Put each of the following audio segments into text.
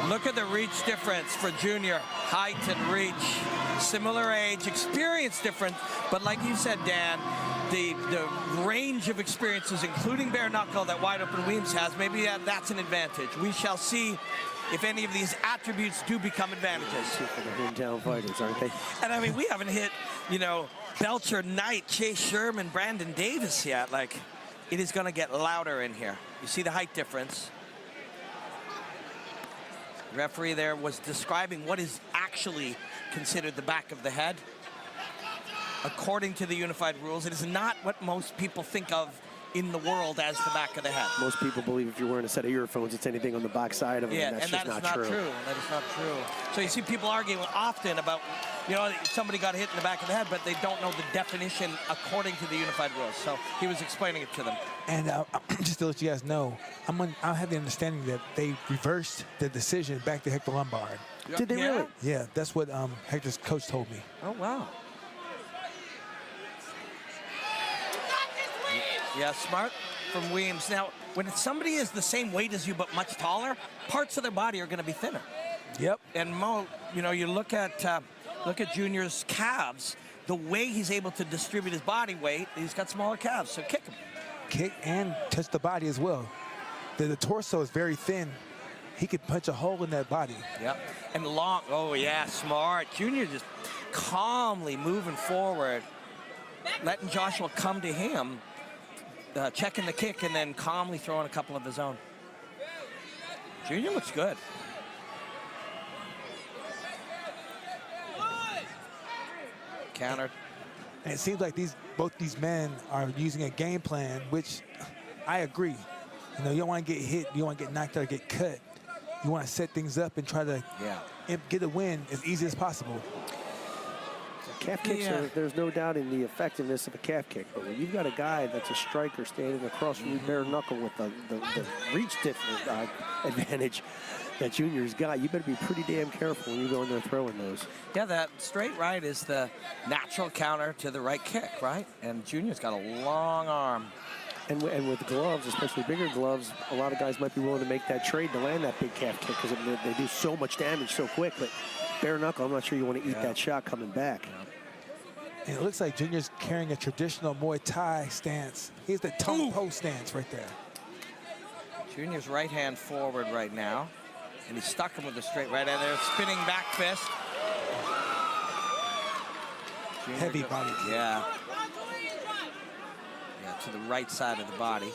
Look at the reach difference for Junior. Height and reach, similar age, experience different, but like you said, Dan, the range of experiences, including bare knuckle that wide open Weems has, maybe that's an advantage. We shall see if any of these attributes do become advantages. For the hometown fighters, aren't they? And I mean, we haven't hit, you know, Belcher, Knight, Chase Sherman, Brandon Davis yet. Like, it is going to get louder in here. You see the height difference. The referee there was describing what is actually considered the back of the head. According to the unified rules, it is not what most people think of in the world as the back of the head. Most people believe if you're wearing a set of earphones, it's anything on the back side of them. Yeah, and that's just that is not true. That is not true. So you see people arguing often about, you know, somebody got hit in the back of the head, but they don't know the definition according to the unified rules. So he was explaining it to them. And just to let you guys know, I have the understanding that they reversed the decision back to Hector Lombard. Did they really? Yeah, that's what Hector's coach told me. Oh, wow. Yeah, smart from Weems. Now, when somebody is the same weight as you but much taller, parts of their body are going to be thinner. Yep. And Mo, you know, you look at Junior's calves, the way he's able to distribute his body weight, he's got smaller calves, so kick him. Kick and touch the body as well. The torso is very thin. He could punch a hole in that body. Yep. And long, oh yeah, smart. Junior just calmly moving forward, letting Joshua come to him. Checking the kick and then calmly throwing a couple of his own. Junior looks good. Countered. And it seems like both these men are using a game plan, which I agree. You know, you don't want to get hit, you don't want to get knocked out or get cut. You want to set things up and try to get a win as easy as possible. Calf kicks, there's no doubt in the effectiveness of a calf kick, but when you've got a guy that's a striker standing across from you bare knuckle with the reach advantage that Junior's got, you better be pretty damn careful when you go in there throwing those. Yeah, that straight right is the natural counter to the right kick, right? And Junior's got a long arm. And with gloves, especially bigger gloves, a lot of guys might be willing to make that trade to land that big calf kick because they do so much damage so quick. But bare knuckle, I'm not sure you want to eat that shot coming back. And it looks like Junior's carrying a traditional Muay Thai stance. Here's the tongue post stance right there. Junior's right hand forward right now. And he's stuck him with a straight right hand there. Spinning back fist. Junior heavy body. Yeah. Yeah, to the right side of the body.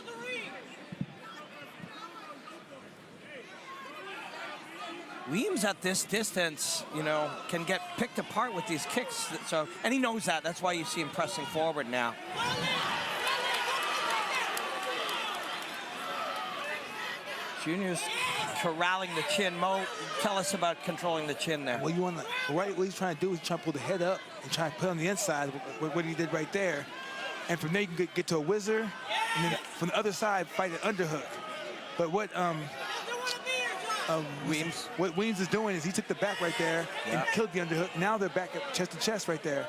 Weems at this distance, you know, can get picked apart with these kicks. So, and he knows that. That's why you see him pressing forward now. Junior's corralling the chin. Mo, tell us about controlling the chin there. Well, you want to, right, what he's trying to do is try to pull the head up and try to put on the inside, what he did right there. And from there, you can get to a whizzer, and then from the other side, fight an underhook. But what Weems is doing is he took the back right there and killed the underhook. Now they're back at chest to chest right there.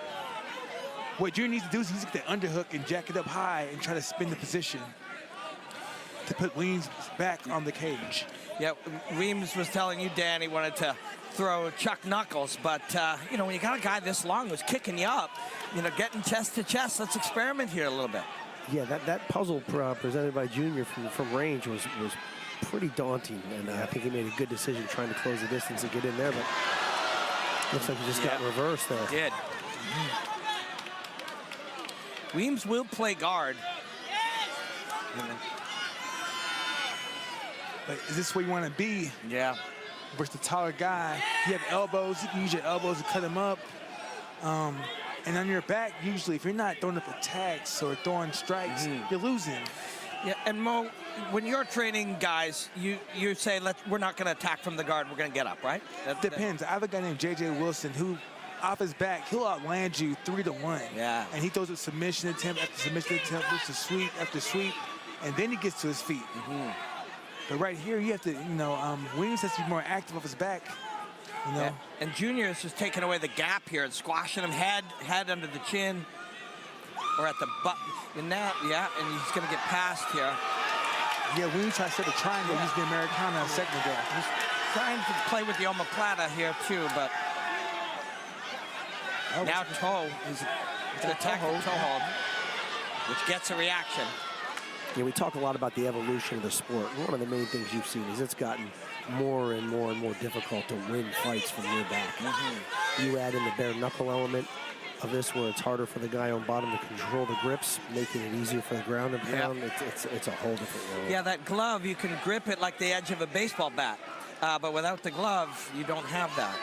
What Junior needs to do is he needs to get the underhook and jack it up high and try to spin the position to put Weems back on the cage. Yeah, Weems was telling you, Dan, he wanted to throw Chuck Knuckles, but you know, when you got a guy this long who's kicking you up, you know, getting chest to chest, let's experiment here a little bit. Yeah, that puzzle presented by Junior from range was pretty daunting, and I think he made a good decision trying to close the distance and get in there, but looks like he just got reversed there. Did. Weems will play guard. But is this where you want to be? Yeah. Versus the taller guy. You have elbows, you can use your elbows to cut him up. And on your back, usually, if you're not throwing up attacks or throwing strikes, you're losing. Yeah, and Mo, when you're training guys, you say, we're not going to attack from the guard, we're going to get up, right? Depends. I have a guy named J.J. Wilson who, off his back, he'll outland you 3-1. Yeah. And he throws a submission attempt after submission attempt, which is sweep after sweep, and then he gets to his feet. But right here, you have to, you know, Weems has to be more active off his back. You know? And Junior is just taking away the gap here and squashing him head under the chin or at the butt. And that, and he's going to get past here. Yeah, Weems tried to set a triangle using the Americana a second ago. trying to play with the omoplata here too, but now toe is an attack toe hold, which gets a reaction. Yeah, we talk a lot about the evolution of the sport. One of the main things you've seen is it's gotten more and more and more difficult to win fights from your back. You add in the bare knuckle element of this, where it's harder for the guy on bottom to control the grips, making it easier for the ground and pound. It's a whole different world. Yeah, that glove, you can grip it like the edge of a baseball bat, but without the glove, you don't have that.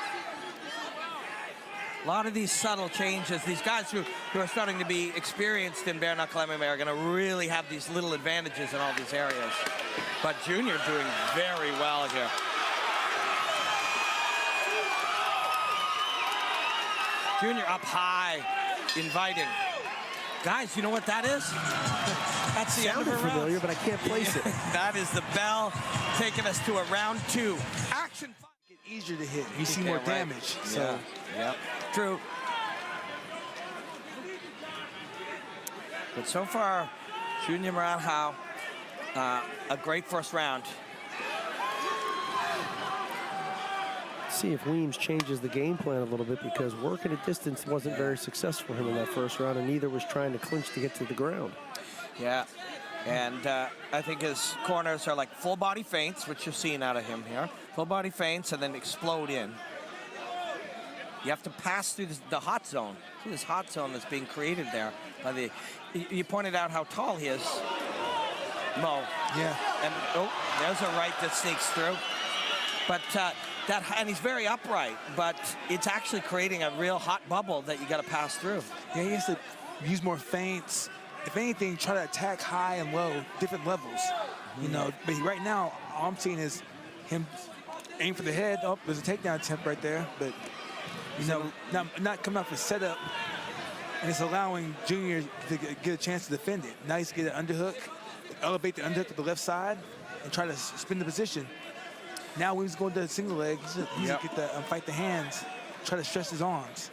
A lot of these subtle changes, these guys who are starting to be experienced in bare knuckle MMA are going to really have these little advantages in all these areas. But Junior doing very well here. Junior up high, inviting. Guys, you know what that is? That's the end of a round. Familiar, but I can't place it. That is the bell taking us to a round 2. Action. Get easier to hit. You see more damage. So. Yeah. True. But so far, Junior Maranhao, a great first round. See if Weems changes the game plan a little bit, because working at distance wasn't very successful for him in that first round, and neither was trying to clinch to get to the ground. Yeah, and I think his corners are like full body feints, which you're seeing out of him here. Full body feints and then explode in. You have to pass through the hot zone. See this hot zone that's being created there by the. You pointed out how tall he is, Mo. Yeah. And oh, there's a right that sneaks through. But and he's very upright, but it's actually creating a real hot bubble that you got to pass through. Yeah, he has to use more feints. If anything, try to attack high and low, different levels. You know, but right now, all I'm seeing is him aim for the head. Oh, there's a takedown attempt right there, but you know, not coming off a setup, and it's allowing Junior to get a chance to defend it. Nice, get an underhook, elevate the underhook to the left side, and try to spin the position. Now when he's going to the single leg, he's gonna get the fight the hands, try to stretch his arms.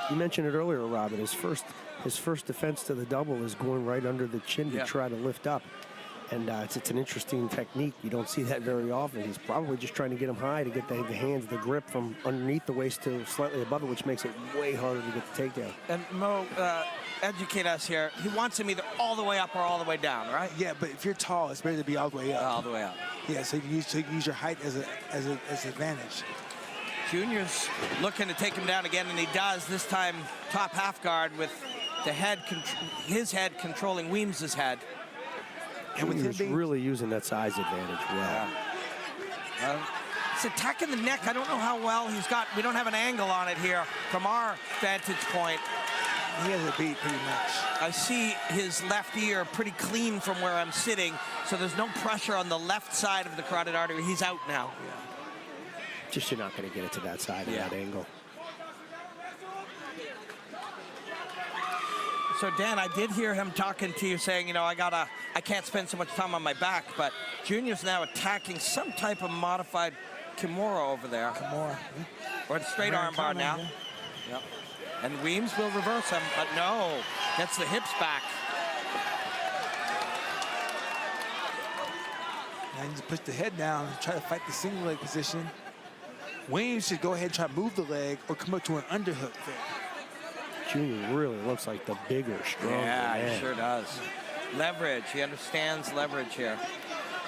You mentioned it earlier, Robin. His first defense to the double is going right under the chin to try to lift up. And it's an interesting technique. You don't see that very often. He's probably just trying to get him high to get the hands, the grip from underneath the waist to slightly above it, which makes it way harder to get the takedown. And Mo, educate us here. He wants him either all the way up or all the way down, right? Yeah, but if you're tall, it's better to be all the way up. All the way up. Yeah, so you can use your height as an advantage. Junior's looking to take him down again, and he does. This time, top half guard with the head, his head controlling Weems' head. And with him really using that size advantage well. It's attacking the neck. I don't know how well he's got. We don't have an angle on it here from our vantage point. He has a beat pretty much. I see his left ear pretty clean from where I'm sitting, so there's no pressure on the left side of the carotid artery. He's out now. Just you're not going to get it to that side of that angle. So Dan, I did hear him talking to you saying, you know, I can't spend so much time on my back, but Junior's now attacking some type of modified Kimura over there. Kimura. Or the straight arm bar now. Yep. And Weems will reverse him, but no, gets the hips back. Now he just push the head down and try to fight the single leg position. Weems should go ahead and try to move the leg or come up to an underhook there. Junior really looks like the bigger, stronger man. He sure does. Leverage, he understands leverage here.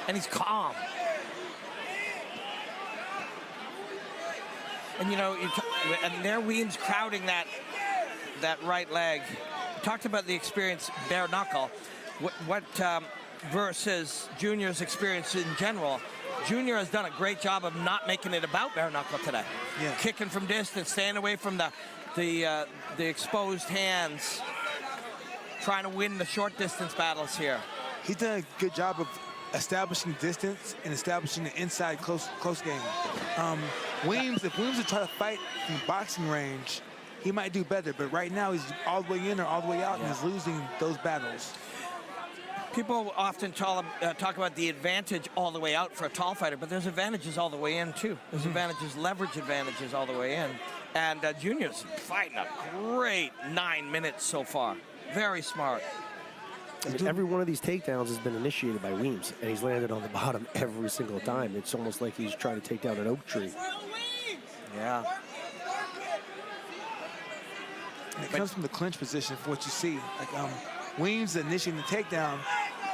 And he's calm. And you know, and there Weems crowding that right leg. We talked about the experience bare knuckle. Versus Junior's experience in general. Junior has done a great job of not making it about bare knuckle today. Yeah. Kicking from distance, staying away from the exposed hands, trying to win the short distance battles here. He's done a good job of establishing distance and establishing the inside close game. Weems, if Weems would try to fight from boxing range, he might do better. But right now he's all the way in or all the way out, and he's losing those battles. People often talk about the advantage all the way out for a tall fighter, but there's advantages all the way in too. There's advantages, leverage advantages all the way in. And Junior's fighting a great 9 minutes so far. Very smart. I mean, every one of these takedowns has been initiated by Weems, and he's landed on the bottom every single time. It's almost like he's trying to take down an oak tree. Yeah. And it comes from the clinch position for what you see. Like Weems initiating the takedown,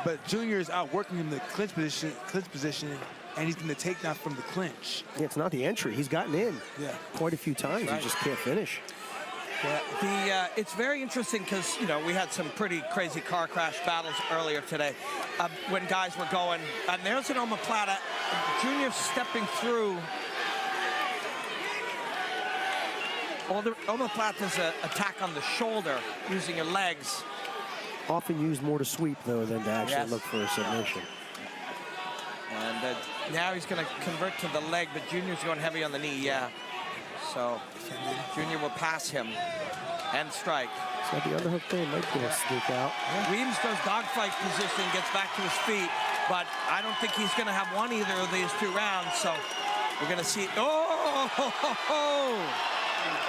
but Junior is outworking him in the clinch position, and he's going to take down from the clinch. Yeah, it's not the entry. He's gotten in quite a few times. He just can't finish. Yeah, it's very interesting because, you know, we had some pretty crazy car crash battles earlier today when guys were going, and there's an omoplata. Junior stepping through. Well, the omoplata is an attack on the shoulder using your legs. Often used more to sweep, though, than to actually look for a submission. And now he's going to convert to the leg, but Junior's going heavy on the knee, So Junior will pass him and strike. So the underhook there might be a sneak out. Weems goes dogfight position, gets back to his feet, but I don't think he's going to have won either of these 2 rounds, so we're going to see.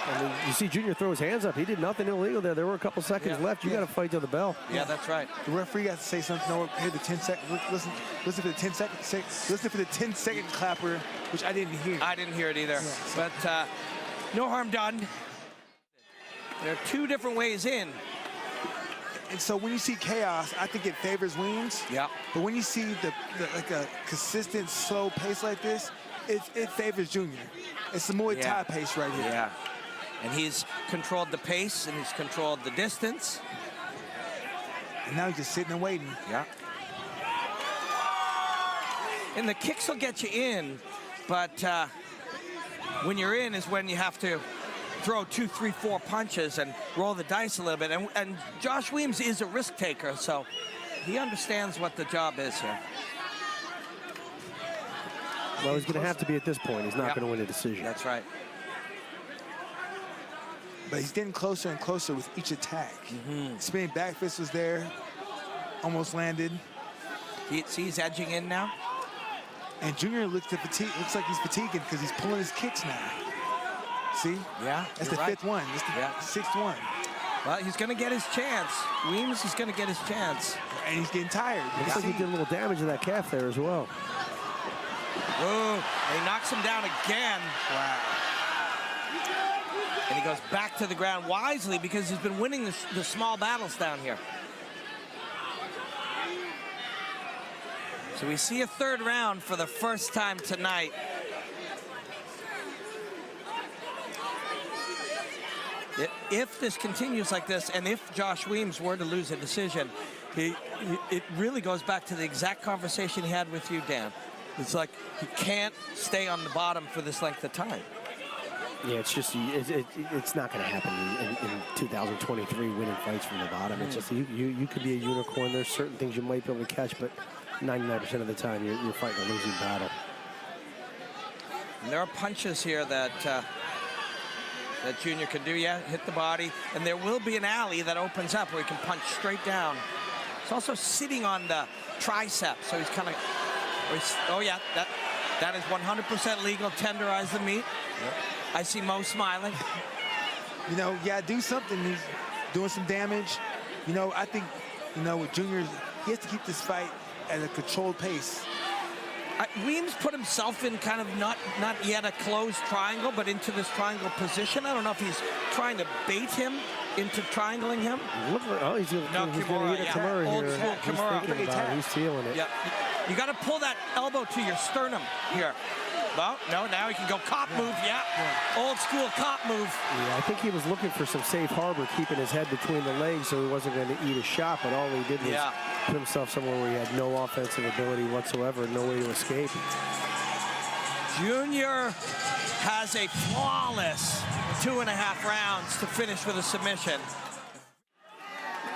I mean, you see Junior throw his hands up. He did nothing illegal there. There were a couple seconds left. You got to fight to the bell. Yeah, that's right. The referee has to say something. No, hear the 10-second. Listen for the 10-second. Listen for the 10-second clapper, which I didn't hear. I didn't hear it either. But no harm done. There are 2 different ways in. And so when you see chaos, I think it favors Weems. Yeah. But when you see like a consistent, slow pace like this, it favors Junior. It's the Muay Thai pace right here. Yeah. And he's controlled the pace and he's controlled the distance. And now he's just sitting and waiting. Yeah. And the kicks will get you in, but when you're in is when you have to throw 2, 3, 4 punches and roll the dice a little bit. And Josh Weems is a risk taker, so he understands what the job is here. Well, he's going to have to be at this point. He's not going to win a decision. That's right. But he's getting closer and closer with each attack. Spinning back fist was there, almost landed. See, he's edging in now. And Junior looks like he's fatiguing because he's pulling his kicks now. See? Yeah, that's the 5th one. That's the 6th one. Well, he's going to get his chance. Weems is going to get his chance. And he's getting tired. Looks like he did a little damage to that calf there as well. Whoa, and he knocks him down again. Wow. And he goes back to the ground wisely because he's been winning the small battles down here. So we see a 3rd round for the first time tonight. If this continues like this, and if Josh Weems were to lose a decision, it really goes back to the exact conversation he had with you, Dan. It's like he can't stay on the bottom for this length of time. Yeah, it's just it's not going to happen in 2023 winning fights from the bottom. It's just you could be a unicorn. There's certain things you might be able to catch, but 99% of the time you're fighting a losing battle. And there are punches here that that Junior can do. Yeah, hit the body, and there will be an alley that opens up where he can punch straight down. He's also sitting on the tricep, so he's kind of. Oh yeah, that is 100% legal. Tenderize the meat. Yep. I see Mo smiling. You know, do something. He's doing some damage. You know, I think, you know, with Junior, he has to keep this fight at a controlled pace. Weems put himself in kind of not yet a closed triangle, but into this triangle position. I don't know if he's trying to bait him into triangling him. Oh, he's going to eat a Kimura Old here. school Kimura. He's feeling it. Yeah. You got to pull that elbow to your sternum here. Well, no, now he can go cop move, Old school cop move. Yeah, I think he was looking for some safe harbor, keeping his head between the legs so he wasn't going to eat a shot, but all he did was put himself somewhere where he had no offensive ability whatsoever, no way to escape. Junior has a flawless 2.5 rounds to finish with a submission.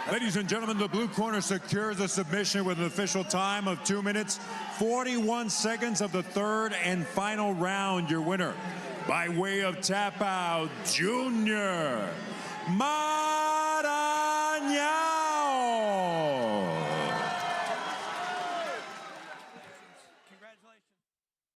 Ladies and gentlemen, the blue corner secures a submission with an official time of 2 minutes, 41 seconds of the 3rd and final round. Your winner, by way of tap out, Junior Maranhao.